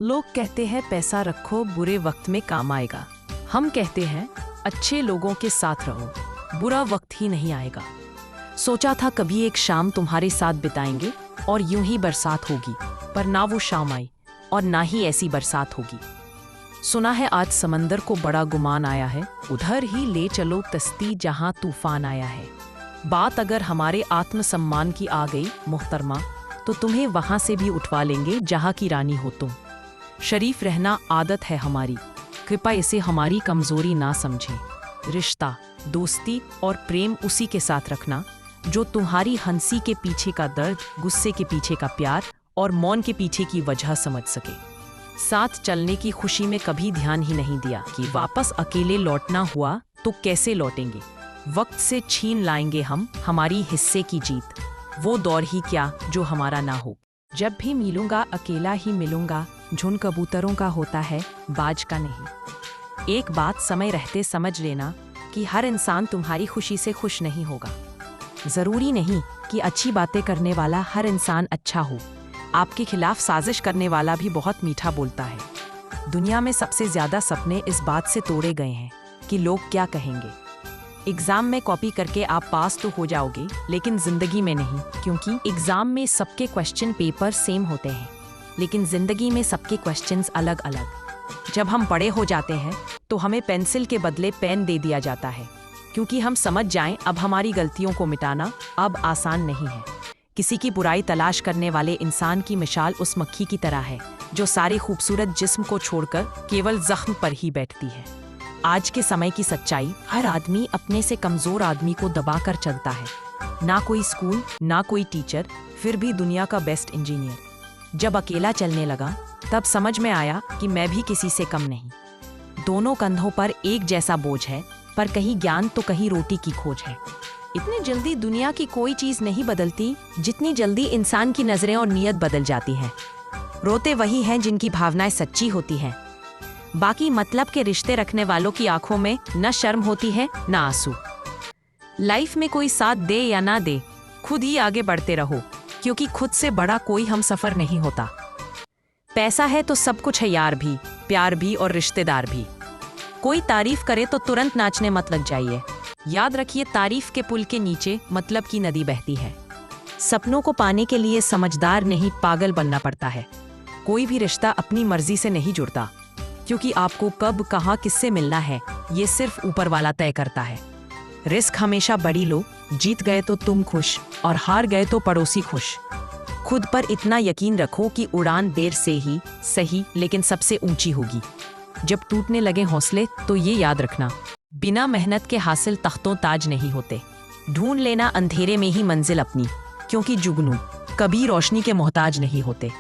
लोग कहते हैं पैसा रखो बुरे वक्त में काम आएगा। हम कहते हैं अच्छे लोगों के साथ रहो, बुरा वक्त ही नहीं आएगा। सोचा था कभी एक शाम तुम्हारे साथ बिताएंगे और यूं ही बरसात होगी, पर ना वो शाम आई और ना ही ऐसी बरसात होगी। सुना है आज समंदर को बड़ा गुमान आया है, उधर ही ले चलो कश्ती जहां तूफान आया है। बात अगर हमारे आत्मसम्मान की आ गई मोहतरमा, तो तुम्हें वहां से भी उठवा लेंगे जहां की रानी हो तुम। शरीफ रहना आदत है हमारी, कृपा इसे हमारी कमजोरी ना समझें। रिश्ता, दोस्ती और प्रेम उसी के साथ रखना जो तुम्हारी हंसी के पीछे का दर्द, गुस्से के पीछे का प्यार और मौन के पीछे की वजह समझ सके। साथ चलने की खुशी में कभी ध्यान ही नहीं दिया कि वापस अकेले लौटना हुआ तो कैसे लौटेंगे। वक्त से छीन लाएंगे हम हमारी हिस्से की जीत, वो दौर ही क्या जो हमारा ना हो। जब भी मिलूंगा अकेला ही मिलूंगा, झुंड कबूतरों का होता है बाज का नहीं। एक बात समय रहते समझ लेना कि हर इंसान तुम्हारी खुशी से खुश नहीं होगा। जरूरी नहीं कि अच्छी बातें करने वाला हर इंसान अच्छा हो, आपके खिलाफ साजिश करने वाला भी बहुत मीठा बोलता है। दुनिया में सबसे ज्यादा सपने इस बात से तोड़े गए हैं कि लोग क्या कहेंगे। एग्जाम में कॉपी करके आप पास तो हो जाओगे, लेकिन जिंदगी में नहीं, क्योंकि एग्जाम में सबके क्वेश्चन पेपर सेम होते हैं, लेकिन जिंदगी में सबके क्वेश्चंस अलग अलग। जब हम बड़े हो जाते हैं तो हमें पेंसिल के बदले पेन दे दिया जाता है, क्योंकि हम समझ जाएं अब हमारी गलतियों को मिटाना अब आसान नहीं है। किसी की बुराई तलाश करने वाले इंसान की मिसाल उस मक्खी की तरह है जो सारे खूबसूरत जिस्म को छोड़कर केवल जख्म पर ही बैठती है। आज के समय की सच्चाई, हर आदमी अपने से कमजोर आदमी को दबाकर चलता है। ना कोई स्कूल, ना कोई टीचर, फिर भी दुनिया का बेस्ट इंजीनियर। जब अकेला चलने लगा तब समझ में आया कि मैं भी किसी से कम नहीं। दोनों कंधों पर एक जैसा बोझ है, पर कहीं ज्ञान तो कहीं रोटी की खोज है। इतनी जल्दी दुनिया की कोई चीज नहीं बदलती जितनी जल्दी इंसान की नजरें और नीयत बदल जाती हैं। रोते वही हैं जिनकी भावनाएं सच्ची होती हैं। बाकी मतलब के रिश्ते रखने वालों की आंखों में न शर्म होती है न आंसू। लाइफ में कोई साथ दे या ना दे, खुद ही आगे बढ़ते रहो, क्योंकि खुद से बड़ा कोई हम सफर नहीं होता। पैसा है तो सब कुछ है यार भी, प्यार भी और रिश्तेदार भी। कोई तारीफ करे तो तुरंत नाचने मत लग जाइए। याद रखिए तारीफ के पुल के नीचे मतलब की नदी बहती है। सपनों को पाने के लिए समझदार नहीं पागल बनना पड़ता है। कोई भी रिश्ता अपनी मर्जी से नहीं जुड़ता, क्योंकि आपको कब कहाँ किससे मिलना है ये सिर्फ ऊपर वाला तय करता है। रिस्क हमेशा बड़ी लो, जीत गए तो तुम खुश और हार गए तो पड़ोसी खुश। खुद पर इतना यकीन रखो कि उड़ान देर से ही सही लेकिन सबसे ऊंची होगी। जब टूटने लगे हौसले तो ये याद रखना, बिना मेहनत के हासिल तख्तों ताज नहीं होते। ढूंढ लेना अंधेरे में ही मंजिल अपनी, क्योंकि जुगनू कभी रोशनी के मोहताज नहीं होते।